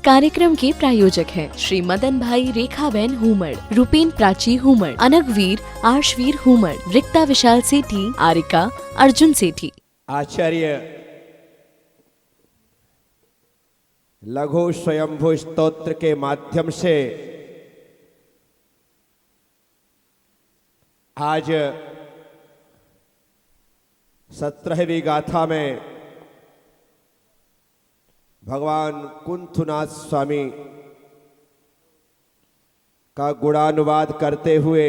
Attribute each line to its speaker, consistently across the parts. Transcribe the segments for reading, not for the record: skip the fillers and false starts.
Speaker 1: कार्यक्रम के प्रायोजक हैं श्री मदन भाई रेखाबेन हुमड़, रूपेन प्राची हुमड़, अनगवीर आर्शवीर हुमड़, रिक्ता विशाल सेठी, आरिका अर्जुन सेठी।
Speaker 2: आचार्य लघु स्वयंभू स्तोत्र के माध्यम से आज 17वीं गाथा में भगवान कुंथुनाथ स्वामी का गुणानुवाद करते हुए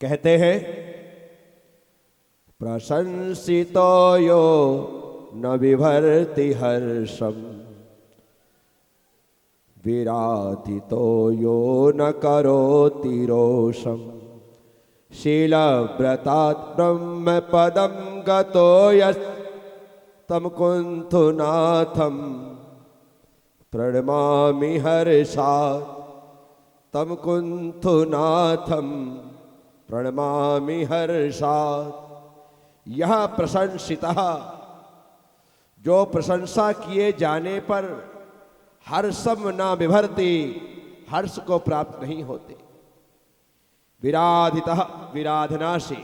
Speaker 2: कहते हैं, प्रशंसितो यो न विभर्ति हर्षम, विराधितो यो न करोति रोषम, शीलव्रतात् ब्रह्म पदम गतो यस्तम कुंथुनाथम प्रणमामि हर्षात्, तम कुंथुनाथम प्रणमामि हर्षात्। यह प्रशंसितः, जो प्रशंसा किए जाने पर हर्षम न विभर्ति, हर्ष को प्राप्त नहीं होते। विराधितः, विराधना से,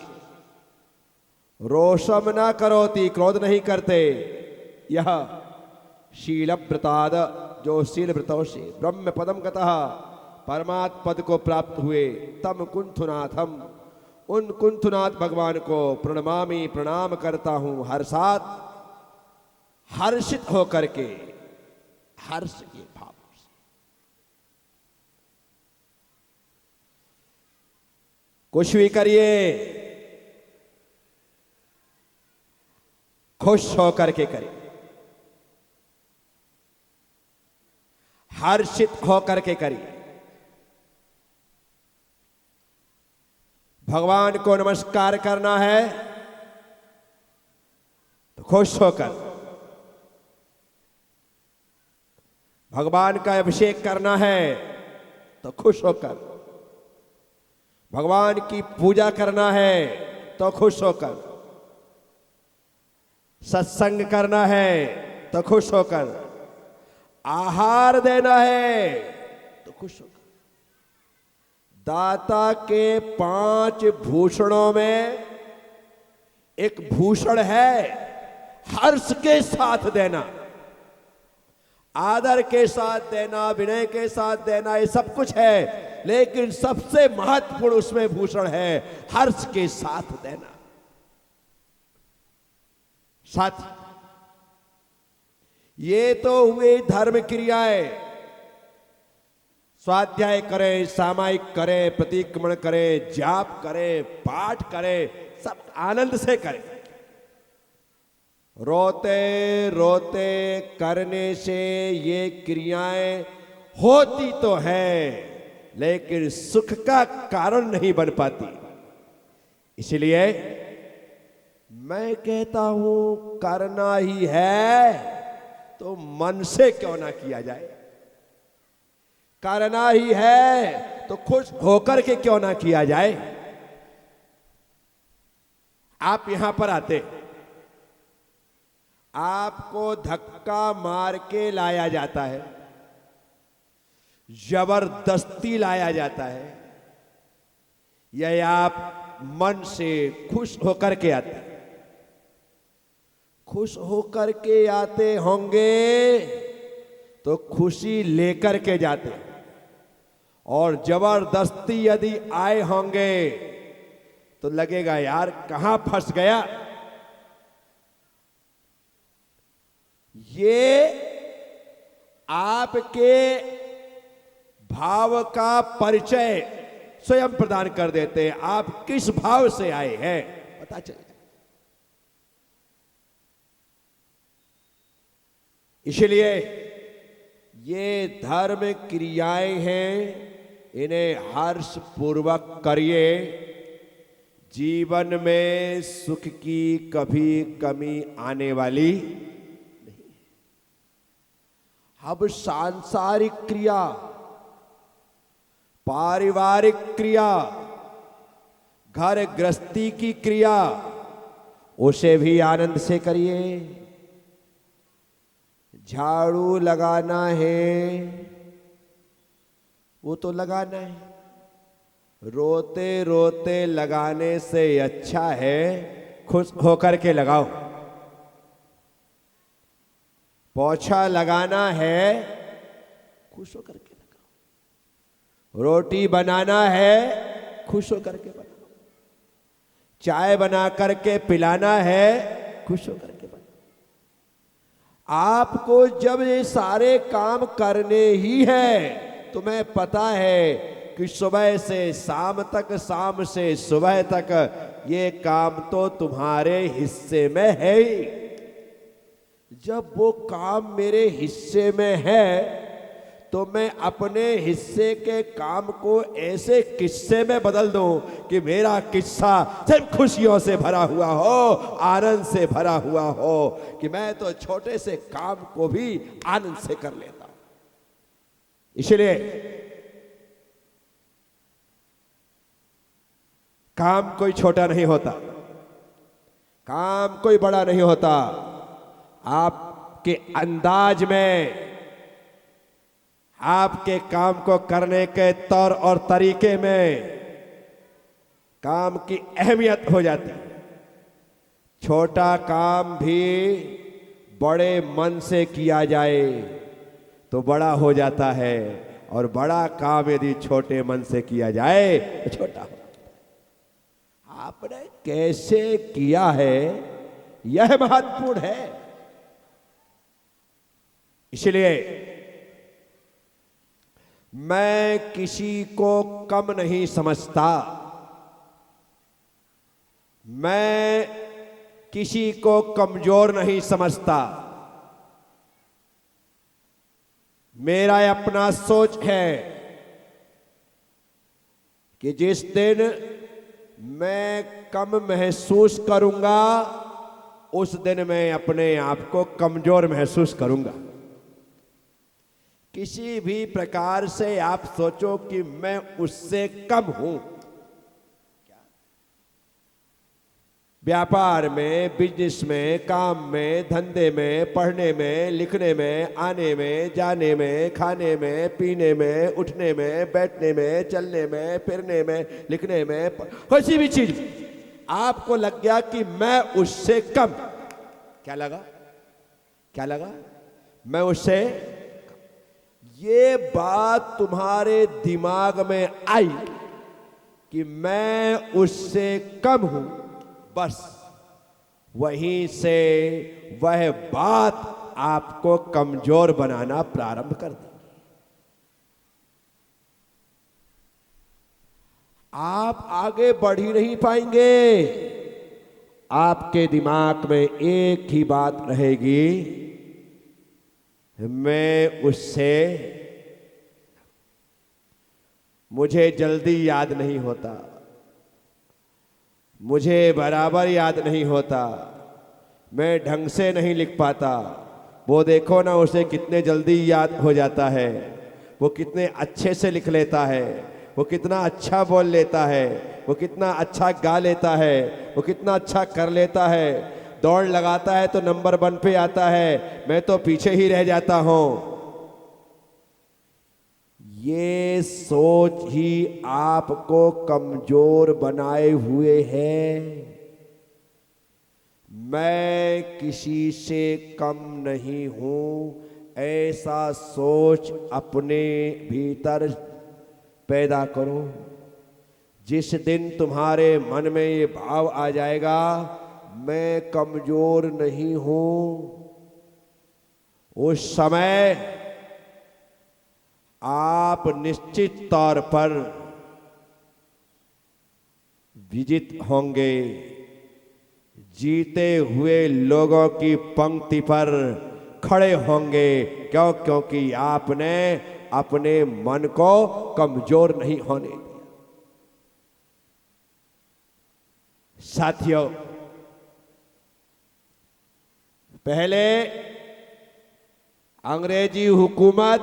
Speaker 2: रोषम न करोति, क्रोध नहीं करते। यह शीलव्रताद, जो शील व्रतों से ब्रह्म पदम गतः, परमात्म पद को प्राप्त हुए, तम कुंथुनाथम, उन कुंथुनाथ भगवान को प्रणमामि, प्रणाम करता हूं, हर्षात, हर्षित होकर के, हर्ष के भाव से। कुछ भी करिए खुश होकर के करिए, हर्षित होकर के करिए। भगवान को नमस्कार करना है तो खुश होकर, भगवान का अभिषेक करना है तो खुश होकर, भगवान की पूजा करना है तो खुश होकर, सत्संग करना है तो खुश होकर, आहार देना है तो खुश होकर। दाता के 5 भूषणों में एक भूषण है हर्ष के साथ देना, आदर के साथ देना, विनय के साथ देना, ये सब कुछ है, लेकिन सबसे महत्वपूर्ण उसमें भूषण है हर्ष के साथ देना। साथ ये तो हुए धर्म क्रियाएं, स्वाध्याय करें, सामायिक करें, प्रतिक्रमण करें, जाप करें, पाठ करें, सब आनंद से करें। रोते रोते करने से ये क्रियाएं होती तो हैं, लेकिन सुख का कारण नहीं बन पाती। इसलिए मैं कहता हूं, करना ही है तो मन से क्यों ना किया जाए, करना ही है तो खुश होकर के क्यों ना किया जाए। आप यहां पर आते, आपको धक्का मार के लाया जाता है, जबरदस्ती लाया जाता है, या आप मन से खुश होकर के आते? खुश होकर के आते होंगे तो खुशी लेकर के जाते, और जबरदस्ती यदि आए होंगे तो लगेगा यार कहां फंस गया। ये आपके भाव का परिचय स्वयं प्रदान कर देते हैं, आप किस भाव से आए हैं पता चले। इसलिए ये धर्म क्रियाएं हैं, इन्हें हर्ष पूर्वक करिए। जीवन में सुख की कभी कमी आने वाली नहीं। अब सांसारिक क्रिया, पारिवारिक क्रिया, घर गृहस्थी की क्रिया, उसे भी आनंद से करिए। झाड़ू लगाना है वो तो लगाना है, रोते रोते लगाने से अच्छा है खुश होकर के लगाओ। पोछा लगाना है खुश होकर के लगाओ। रोटी बनाना है खुश होकर के बनाओ। चाय बना करके पिलाना है खुश होकर के बनाओ। आपको जब ये सारे काम करने ही है, तुम्हें पता है कि सुबह से शाम तक, शाम से सुबह तक ये काम तो तुम्हारे हिस्से में है ही। जब वो काम मेरे हिस्से में है तो मैं अपने हिस्से के काम को ऐसे किस्से में बदल दूं कि मेरा किस्सा सिर्फ खुशियों से भरा हुआ हो, आनंद से भरा हुआ हो, कि मैं तो छोटे से काम को भी आनंद से कर लेता हूं। इसलिए काम कोई छोटा नहीं होता, काम कोई बड़ा नहीं होता। आपके अंदाज में, आपके काम को करने के तौर और तरीके में काम की अहमियत हो जाती है। छोटा काम भी बड़े मन से किया जाए तो बड़ा हो जाता है, और बड़ा काम यदि छोटे मन से किया जाए तो छोटा हो जाता है। आपने कैसे किया है यह महत्वपूर्ण है। इसलिए मैं किसी को कम नहीं समझता, मैं किसी को कमजोर नहीं समझता। मेरा अपना सोच है कि जिस दिन मैं कम महसूस करूंगा उस दिन मैं अपने आप को कमजोर महसूस करूंगा। किसी भी प्रकार से आप सोचो कि मैं उससे कम हूं, व्यापार में, बिजनेस में, काम में, धंधे में, पढ़ने में, लिखने में, आने में, जाने में, खाने में, पीने में, उठने में, बैठने में, चलने में, फिरने में, लिखने में, किसी भी चीज आपको लग गया कि मैं उससे कम, क्या लगा, क्या लगा, मैं उससे, ये बात तुम्हारे दिमाग में आई कि मैं उससे कम हूं, बस वहीं से वह बात आपको कमजोर बनाना प्रारंभ कर देगी। आप आगे बढ़ ही नहीं पाएंगे। आपके दिमाग में एक ही बात रहेगी, मैं उससे, मुझे जल्दी याद नहीं होता, मुझे बराबर याद नहीं होता, मैं ढंग से नहीं लिख पाता। वो देखो ना, उसे कितने जल्दी याद हो जाता है, वो कितने अच्छे से लिख लेता है, वो कितना अच्छा बोल लेता है, वो कितना अच्छा गा लेता है, वो कितना अच्छा कर लेता है। दौड़ लगाता है तो नंबर 1 पे आता है, मैं तो पीछे ही रह जाता हूं। ये सोच ही आपको कमजोर बनाए हुए है। मैं किसी से कम नहीं हूं, ऐसा सोच अपने भीतर पैदा करो। जिस दिन तुम्हारे मन में ये भाव आ जाएगा, मैं कमजोर नहीं हूं, उस समय आप निश्चित तौर पर विजित होंगे। जीते हुए लोगों की पंक्ति पर खड़े होंगे। क्यों? क्योंकि आपने अपने मन को कमजोर नहीं होने दिया। साथियों, पहले अंग्रेजी हुकूमत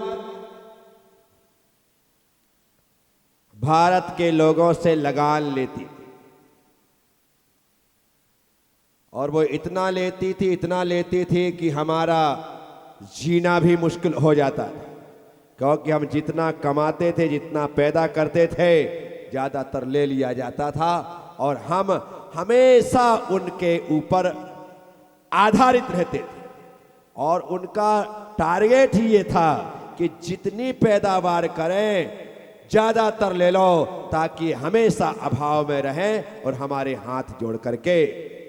Speaker 2: भारत के लोगों से लगान लेती थी, और वो इतना लेती थी कि हमारा जीना भी मुश्किल हो जाता था, क्योंकि हम जितना कमाते थे, जितना पैदा करते थे, ज़्यादातर ले लिया जाता था और हम हमेशा उनके ऊपर आधारित रहते थे और उनका टारगेट ही ये था कि जितनी पैदावार करें ज़्यादातर ले लो, ताकि हमेशा अभाव में रहें और हमारे हाथ जोड़ करके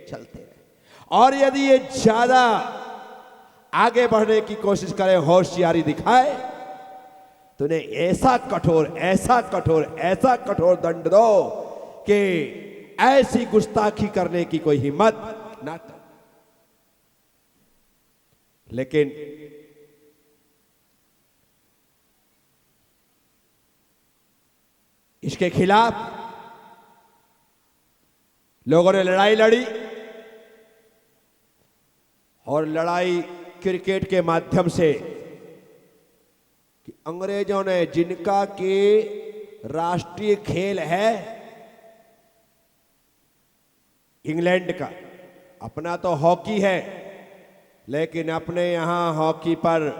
Speaker 2: चलते रहें। और यदि ये ज़्यादा आगे बढ़ने की कोशिश करें, होशियारी दिखाए, तो उन्हें ऐसा कठोर, ऐसा कठोर, ऐसा कठोर दंड दो कि ऐसी गुस्ताखी करने की कोई हिम्मत ना करे। लेकिन इसके खिलाफ लोगों ने लड़ाई लड़ी और लड़ाई क्रिकेट के माध्यम से कि अंग्रेजों ने, जिनका कि राष्ट्रीय खेल है इंग्लैंड का, अपना तो हॉकी है, लेकिन अपने यहां हॉकी पर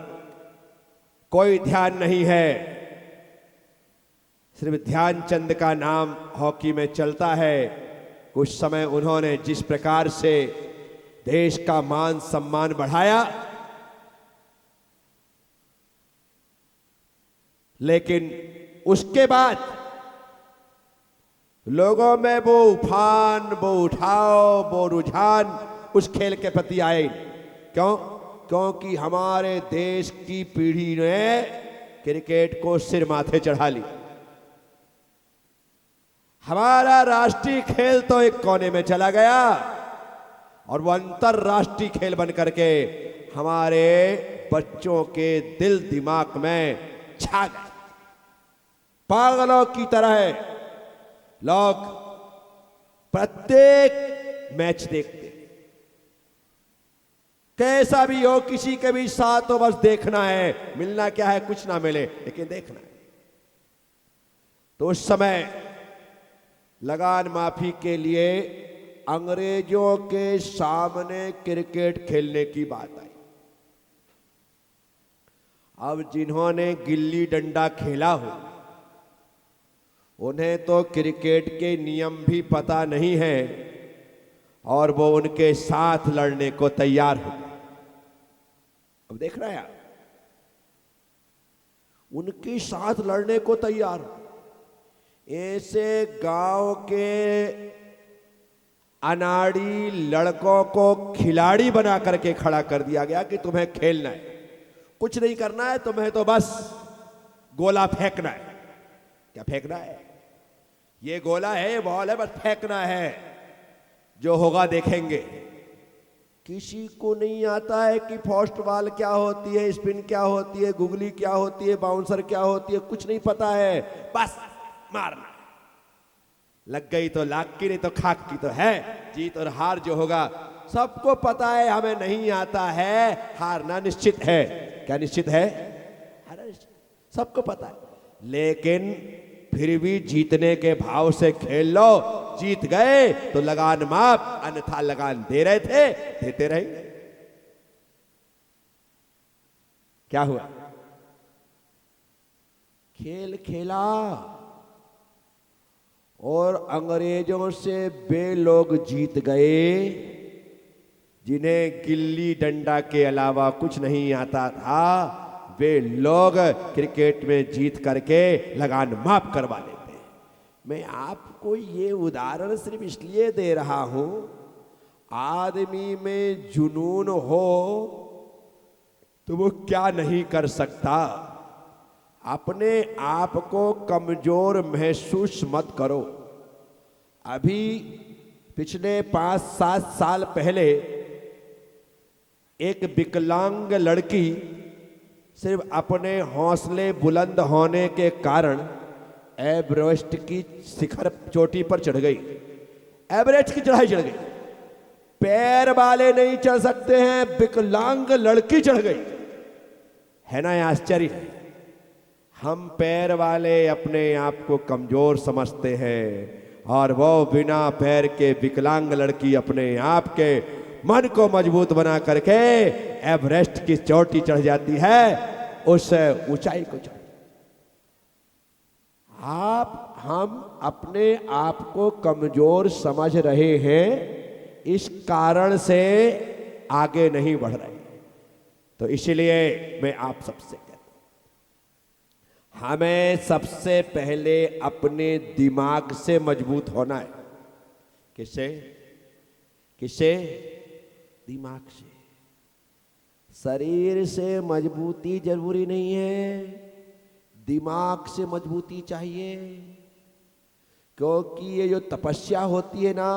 Speaker 2: कोई ध्यान नहीं है, सिर्फ ध्यानचंद का नाम हॉकी में चलता है। कुछ समय उन्होंने जिस प्रकार से देश का मान सम्मान बढ़ाया, लेकिन उसके बाद लोगों में वो उफान, वो उठाव, वो रुझान उस खेल के प्रति आए। क्यों? क्योंकि हमारे देश की पीढ़ी ने क्रिकेट को सिर माथे चढ़ा ली। हमारा राष्ट्रीय खेल तो एक कोने में चला गया और वो अंतरराष्ट्रीय खेल बन करके हमारे बच्चों के दिल दिमाग में छा गए। पागलों की तरह लोग प्रत्येक मैच देखते, कैसा भी हो, किसी के भी साथ हो, बस देखना है, मिलना क्या है, कुछ ना मिले, लेकिन देखना है। तो उस समय लगान माफी के लिए अंग्रेजों के सामने क्रिकेट खेलने की बात आई। अब जिन्होंने गिल्ली डंडा खेला हो, उन्हें तो क्रिकेट के नियम भी पता नहीं है और वो उनके साथ लड़ने को तैयार हो। अब देख रहे हैं आप, उनके साथ लड़ने को तैयार हो। ऐसे गांव के अनाड़ी लड़कों को खिलाड़ी बना करके खड़ा कर दिया गया कि तुम्हें खेलना है, कुछ नहीं करना है, तुम्हें तो बस गोला फेंकना है। क्या फेंकना है? ये गोला है, ये बॉल है, बस फेंकना है, जो होगा देखेंगे। किसी को नहीं आता है कि फर्स्ट बॉल क्या होती है, स्पिन क्या होती है, गुगली क्या होती है, बाउंसर क्या होती है, कुछ नहीं पता है, बस मारना। लग गई तो लाख की, नहीं तो खाक की तो है। जीत और हार जो होगा सबको पता है, हमें नहीं आता है, हारना निश्चित है। क्या निश्चित है? हारना निश्चित, सबको पता है। लेकिन फिर भी जीतने के भाव से खेल लो, जीत गए तो लगान माफ, अन्यथा लगान दे रहे थे, देते रहेंगे। क्या हुआ? खेल खेला और अंग्रेजों से वे लोग जीत गए जिन्हें गिल्ली डंडा के अलावा कुछ नहीं आता था। वे लोग क्रिकेट में जीत करके लगान माफ करवा लेते हैं। मैं आपको ये उदाहरण सिर्फ इसलिए दे रहा हूं, आदमी में जुनून हो तो वो क्या नहीं कर सकता। अपने आप को कमजोर महसूस मत करो। अभी पिछले 5-7 साल पहले एक विकलांग लड़की सिर्फ अपने हौसले बुलंद होने के कारण एवरेस्ट की शिखर चोटी पर चढ़ गई। एवरेस्ट की चढ़ाई चढ़ गई। पैर वाले नहीं चढ़ सकते हैं, विकलांग लड़की चढ़ गई। है ना, आश्चर्य। हम पैर वाले अपने आप को कमजोर समझते हैं और वो बिना पैर के विकलांग लड़की अपने आप के मन को मजबूत बना करके एवरेस्ट की चोटी चढ़ जाती है, उस ऊंचाई को चढ़। हम अपने आप को कमजोर समझ रहे हैं, इस कारण से आगे नहीं बढ़ रहे। तो इसलिए मैं आप सबसे कहता हूं, हमें सबसे पहले अपने दिमाग से मजबूत होना है। किससे? दिमाग से। शरीर से मजबूती जरूरी नहीं है, दिमाग से मजबूती चाहिए। क्योंकि ये जो तपस्या होती है ना,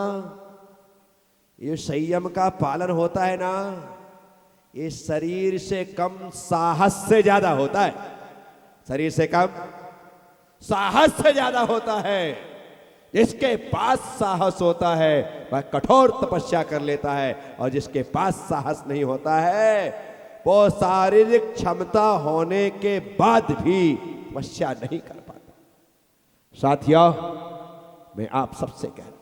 Speaker 2: ये संयम का पालन होता है ना, ये शरीर से कम साहस से ज्यादा होता है। शरीर से कम साहस से ज्यादा होता है। जिसके पास साहस होता है वह कठोर तपस्या कर लेता है, और जिसके पास साहस नहीं होता है वो शारीरिक क्षमता होने के बाद भी तपस्या नहीं कर पाता। साथियों, मैं आप सबसे कह रहा हूं,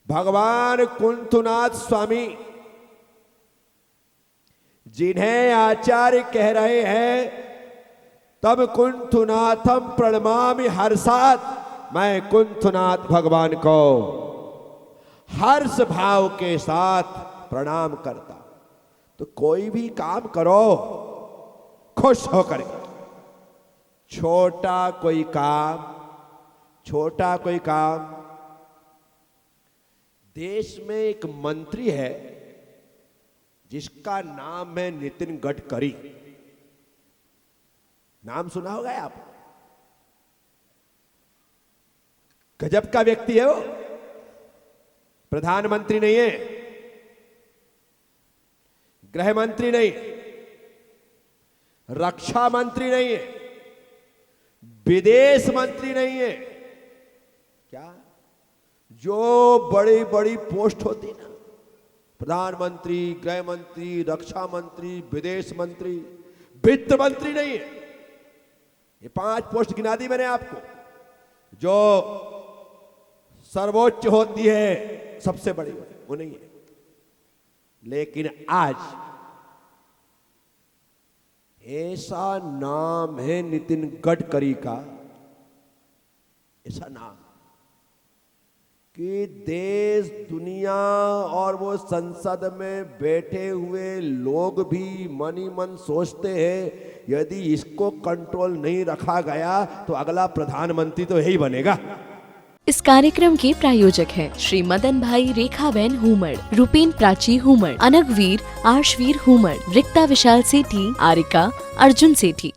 Speaker 2: भगवान कुंथुनाथ स्वामी जिन्हें आचार्य कह रहे हैं, तब कुंथुनाथम प्रणमामि हर्षात्, मैं कुंथुनाथ भगवान को हर्ष भाव के साथ प्रणाम करता। तो कोई भी काम करो खुश होकर। छोटा कोई काम। देश में एक मंत्री है जिसका नाम है नितिन गडकरी। नाम सुना होगा आप? गजब का व्यक्ति है वो। प्रधानमंत्री नहीं है, गृह मंत्री नहीं, रक्षा मंत्री नहीं है, विदेश मंत्री नहीं है। क्या जो बड़ी बड़ी पोस्ट होती है ना, प्रधानमंत्री, गृह मंत्री, रक्षा मंत्री, विदेश मंत्री, वित्त मंत्री नहीं है। ये 5 पोस्ट गिना दी मैंने आपको, जो सर्वोच्च होती है, सबसे बड़ी वो नहीं है। लेकिन आज ऐसा नाम है नितिन गडकरी का, ऐसा नाम कि देश, दुनिया और वो संसद में बैठे हुए लोग भी मन ही मन सोचते हैं, यदि इसको कंट्रोल नहीं रखा गया तो अगला प्रधानमंत्री तो यही बनेगा।
Speaker 1: इस कार्यक्रम के प्रायोजक हैं श्री मदन भाई रेखाबेन हुमड़, रूपेन प्राची हुमड़, अनगवीर आर्शवीर हुमड़, रिक्ता विशाल सेठी, आरिका अर्जुन सेठी।